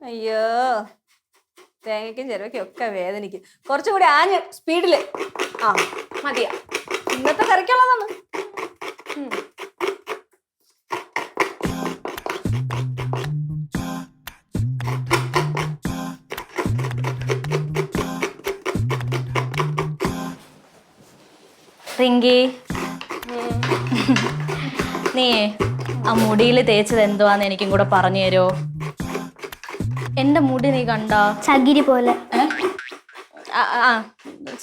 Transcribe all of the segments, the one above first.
അയ്യോ തേങ്ങയ്ക്കും ചിലവയ്ക്കും ഒക്കെ വേദനിക്കും. കുറച്ചും കൂടി ആഞ്ഞ് സ്പീഡില്. ആ മതിയാ, ഇന്നത്തെ കറിക്കുള്ളതാണ്. റിങ്കി, നീ ആ മുടിയിൽ തേച്ചത് എന്തുവാന്ന് എനിക്കും കൂടെ പറഞ്ഞു തരുമോ? എന്റെ മുടി നീ കണ്ടാ? ചകിരി പോലെ.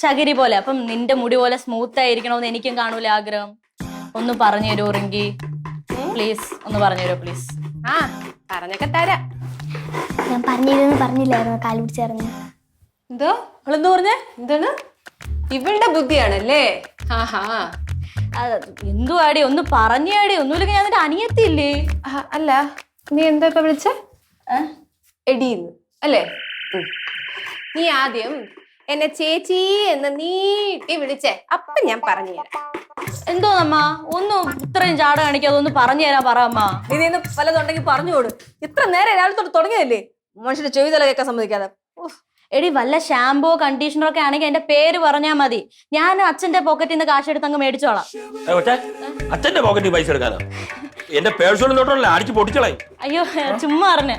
ചകിരി പോലെ. അപ്പം നിന്റെ മുടി പോലെ സ്മൂത്ത് ആയിരിക്കണമെന്ന് എനിക്കും കാണൂല ആഗ്രഹം. ഒന്ന് പറഞ്ഞു തരുമോ റിങ്കി? പ്ലീസ് ഒന്ന് പറഞ്ഞു തരുമോ പ്ലീസ്? ആ പറഞ്ഞൊക്കെ തരാം. ഞാൻ പറഞ്ഞില്ലായിരുന്നു, കാല് പിടിച്ചിറങ്ങി. എന്തോ അവളെന്തോ പറഞ്ഞേ? എന്താണ്? ഇവളുടെ ബുദ്ധിയാണല്ലേ? എന്തുവാടി ഒന്ന് പറഞ്ഞാടി. ഒന്നുമില്ലെങ്കിൽ ഞാൻ നിന്റെ അനിയത്തില്ലേ? അല്ല, നീ എന്താ ഇപ്പൊ വിളിച്ച? എടീന്ന് അല്ലേ? നീ ആദ്യം എന്നെ ചേച്ചി എന്ന് നീട്ടി വിളിച്ചേ, അപ്പൊ ഞാൻ പറഞ്ഞു തരാം. എന്തോന്നമ്മ ഒന്ന് ഇത്രയും ചാട കാണിക്കാതെ ഒന്ന് പറഞ്ഞു തരാൻ പറ അമ്മ. നീ പലതുണ്ടെങ്കിൽ പറഞ്ഞോട്. ഇത്ര നേരം രാവിലെ തുടങ്ങിയതല്ലേ മനുഷ്യന്റെ ചെവിതല കേൾക്കാൻ സമ്മതിക്കാതെ. എടി വല്ല ഷാമ്പോ കണ്ടീഷണർ ഒക്കെ ആണെങ്കിൽ എന്റെ പേര് പറഞ്ഞാ മതി. ഞാൻ അച്ഛന്റെ പോക്കറ്റിൽ നിന്ന് കാശ് എടുത്ത് അങ്ങ് മേടിച്ചോളാം. അച്ഛന്റെ പോക്കറ്റിൽ പൈസ എടുക്കാനോ? എന്റെ പേഴ്സണൽ അടിച്ച് പൊട്ടിച്ചളായി. അയ്യോ ചുമ്മാ അറിഞ്ഞ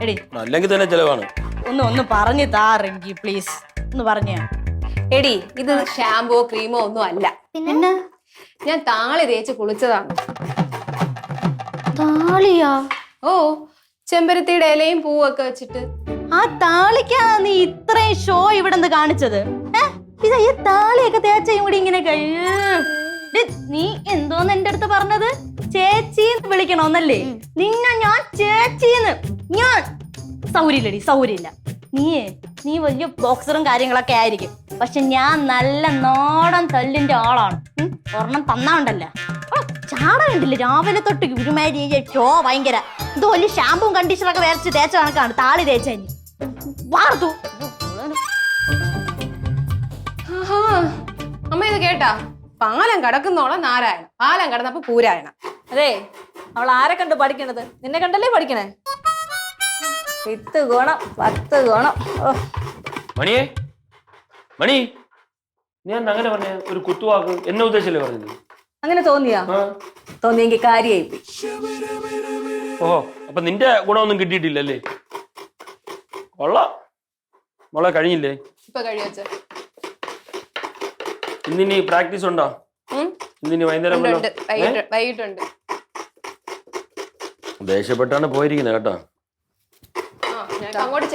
എടി, അല്ലെങ്കിൽ തന്നെ ചെലവാണ്. ഒന്ന് പറഞ്ഞു താറെങ്കി പ്ലീസ് ഒന്ന് പറഞ്ഞ. എടി ഇത് ഷാമ്പോ ക്രീമോ ഒന്നും അല്ല. പിന്നെ ഞാൻ താളി തേച്ച് കുളിച്ചതാണ്. താളിയാ? ഓ, ചെമ്പരത്തിയുടെ ഇലയും പൂവൊക്കെ വെച്ചിട്ട്. ആ താളിക്കാ നീ ഇത്രയും ഷോ ഇവിടെ നിന്ന് കാണിച്ചത്? ഇതാ ഈ താളിയൊക്കെ തേച്ചയും കൂടി ഇങ്ങനെ നീ എന്തോന്ന് എന്റെ അടുത്ത് പറഞ്ഞത്? ചേച്ചിന്ന് വിളിക്കണോന്നല്ലേ? നിന്നെ ഞാൻ ചേച്ചിന്ന്. ഞാൻ സൗര്യല്ലടി, സൗര്യല്ല. നീ വലിയ ബോക്സറും കാര്യങ്ങളൊക്കെ ആയിരിക്കും, പക്ഷെ ഞാൻ നല്ല നാടൻ തല്ലിന്റെ ആളാണ്. ഒരെണ്ണം തന്നാണ്ടല്ല ചാട കണ്ടില്ല രാവിലെ തൊട്ട് ഗുരുമാരി ഷോ ഭയങ്കര. ഇത് വലിയ ഷാമ്പും കണ്ടീഷണറൊക്കെ വരച്ച് തേച്ച കണക്കാണ് താളി തേച്ചു വാർത്തു. അമ്മ ഇത് കേട്ടാ? പാലം കടക്കുന്നോളം നാരായണ, പാലം കടന്നപ്പോ പൂരായണ. അതെ, അവൾ ആരെ കണ്ട് പഠിക്കണത്? നിന്നെ കണ്ടല്ലേ പഠിക്കണേ? 10 ഗുണം 10 ഗുണം. മണിയേ, മണി, ഞാൻ അങ്ങനെ പറഞ്ഞ ഒരു കുത്തുവാക്ക് എന്നെ ഉദ്ദേശിച്ചല്ലേ പറഞ്ഞത്? അങ്ങനെ തോന്നിയാ? തോന്നിയെങ്കിൽ കാര്യമായി. ഓഹോ, അപ്പൊ നിന്റെ ഗുണമൊന്നും കിട്ടിയിട്ടില്ലല്ലേ? കൊള്ളാം മോളെ. കഴിഞ്ഞില്ലേ? ഇപ്പൊ കഴിവച്ച. ഇന്നിനി പ്രാക്ടീസ് ഉണ്ടോ? ഇന്നിനി വൈകുന്നേരം വൈകിട്ടുണ്ട്. ദേഷ്യപ്പെട്ടാണ് പോയിരിക്കുന്നത് കേട്ടോ. അങ്ങോട്ട്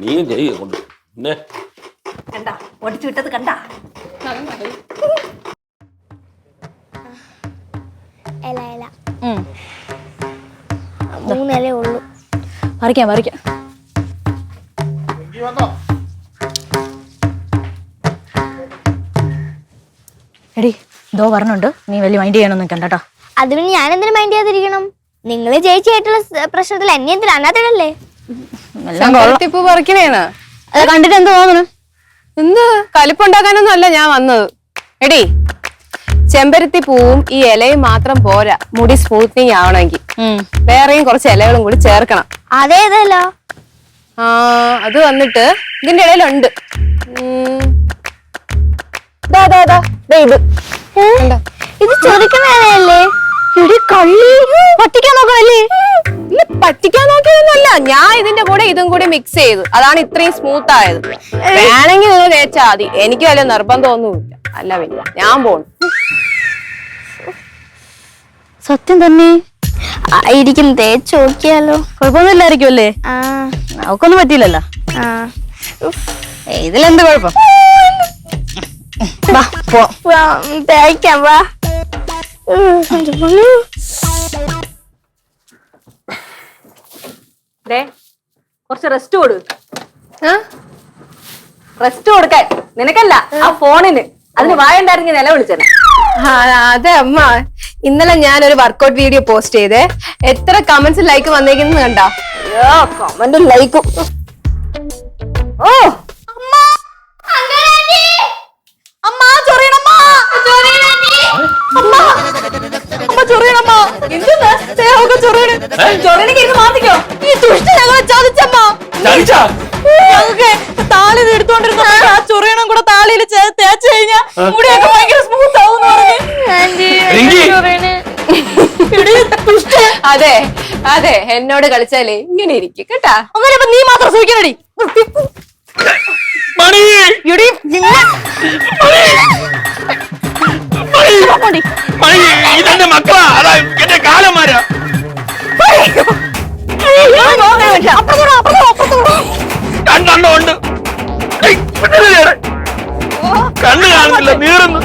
നീ ചെയ്യണ്ട് പിന്നെ കണ്ടാ ഒടിച്ചു വിട്ടത് കണ്ടാ? ഇല 3 ഇലേ ഉള്ളൂ. പറിക്കാം. എടി ദോ പറഞ്ഞുണ്ട്, നീ വലിയ മൈൻഡ് ചെയ്യണമെന്ന് കണ്ടോ. അത് പിന്നെ ഞാൻ എന്തിനു മൈൻഡ് ചെയ്യാതിരിക്കണം? നിങ്ങള് ചേച്ചിയായിട്ടുള്ള പ്രശ്നത്തിൽ എന്നെ എന്തിനാ അന്നാത്തിടല്ലേ? പറിക്കണേന്ന് കണ്ടിട്ട് എന്ത് തോന്നുന്നു? എന്ത് കലിപ്പുണ്ടാക്കാനൊന്നും അല്ല ഞാൻ വന്നത്. എടി, ചെമ്പരത്തി പൂവും ഈ ഇലയും മാത്രം പോരാ മുടി സ്മൂത്തിങ് ആവണമെങ്കിൽ. വേറെയും കുറച്ച് ഇലകളും കൂടി ചേർക്കണം. അതേതല്ലോ? അത് വന്നിട്ട് ഇതിന്റെ ഇടയിലുണ്ട്. ഇത് ചൊറിക്കണല്ലേ? പറ്റിക്കാൻ നോക്കണല്ലേ? ഇല്ല, പറ്റിക്കാൻ നോക്കിയതൊന്നുമല്ല. ഞാൻ ഇതിന്റെ കൂടെ ഇതും കൂടി മിക്സ് ചെയ്തു, അതാണ് ഇത്രയും സ്മൂത്ത് ആയത്. വേണമെങ്കിൽ നിങ്ങൾ തേച്ചാ മതി, എനിക്ക് വലിയ നിർബന്ധമൊന്നുമില്ല. അല്ല പിന്നെ ഞാൻ പോണു. സത്യം തന്നെ ആയിരിക്കും, തേച്ച് നോക്കിയാലോ? കുഴപ്പമൊന്നുമില്ലായിരിക്കും അല്ലേ? അവക്കൊന്നും പറ്റിയില്ലല്ലോ. ഇതിലെന്ത് കുഴപ്പം? തേക്കാം വാ. കുറച്ച് റെസ്റ്റ് കൊടുക്കാൻ. നിനക്കല്ല, ആ ഫോണിന്. അതിന് വായണ്ടായിരുന്നെങ്കിൽ നില വിളിച്ചത്. അതെ അമ്മ, ഇന്നലെ ഞാനൊരു വർക്കൗട്ട് വീഡിയോ പോസ്റ്റ് ചെയ്തേ. എത്ര കമന്റ്സ് ലൈക്ക് വന്നേക്കുന്നത് കണ്ടാ? കമന്റും ലൈക്കും. ഓ ചൊറിയണമ്മ. എന്തെന്നാ ദേഹമൊക്കെ ചൊറിയണ് ചൊറിയണെങ്കിൽ ഇരുന്ന് മാറ്റിക്കോ ഈ ദുഷ്ട ഞങ്ങളെ ചതിച്ചമ്മ ചതിച്ചാ? ഞങ്ങൾക്ക് താളി എടുത്തോണ്ടിരുന്ന ആ ചൊറിയണം കൂടെ താളിയിൽ തേച്ച് കഴിഞ്ഞാ മുടിയൊക്കെ ഭയങ്കര സ്മൂത്ത് ആവും റിങ്കി. അതെ അതെ എന്നോട് കളിച്ചാലേ ഇങ്ങനെ ഇരിക്കും കേട്ടാ. അങ്ങനെ ഇപ്പൊ നീ മാത്രം സൂക്ഷിക്കണടി മണി മണി ഇതെന്റെ മക്കളാ, അതാ എന്റെ കാലന്മാരാ. രണ്ടെണ്ണം ഉണ്ട്. കണ്ണ് കാണുന്നില്ല, നീറുന്നു.